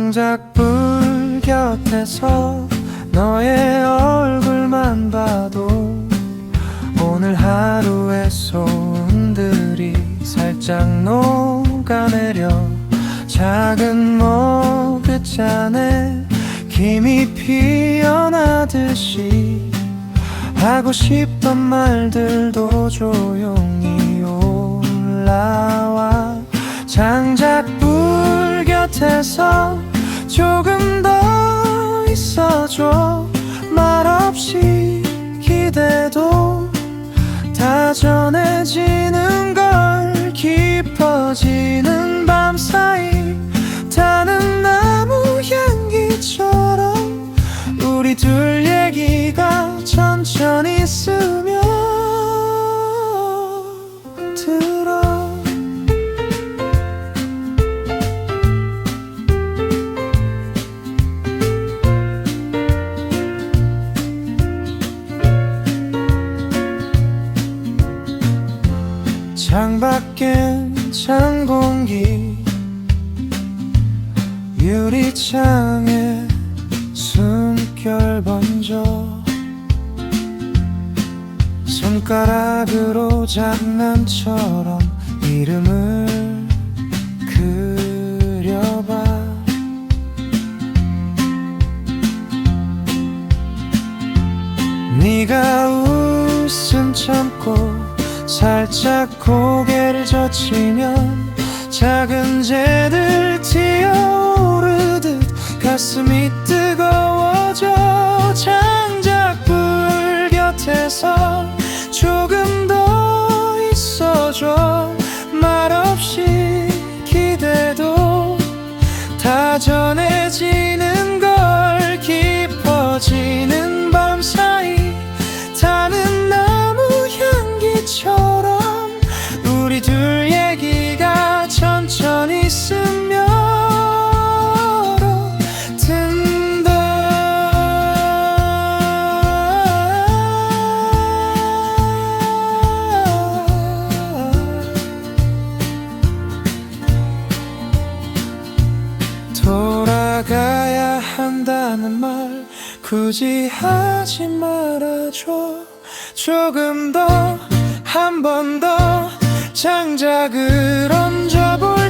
창작불 곁에서 너의 얼굴만 봐도 오늘 하루의 소음들이 살짝 녹아내려 작은 머그잔에 김이 피어나듯이 하고 싶던 말들도 조용히 올라와 창작불 곁에서 조금 더 있어줘. 말없이 기대도 다전해지는 걸 깊어지는 밤 사이 타는 나무 향기처럼 우리 둘 얘기가 천천히 스며들어. 창밖엔 찬 공기 유리창에 숨결 번져 손가락으로 장난처럼 이름을 그려봐. 네가 웃음 참고 살짝 고개를 젖히면 작은 재들 튀어오르듯 가슴이 뜨거워져. 창작불 곁에서 조금 더 있어줘. 말없이 기대도 다전해지는 걸 깊어지는 밤 사이 타는 나무 향기처럼 우리 둘 얘기가 천천히 스며든다. 돌아가야 한다는 말 굳이 하지 말아줘. 조금 더 한 번 더 창작을 얹어볼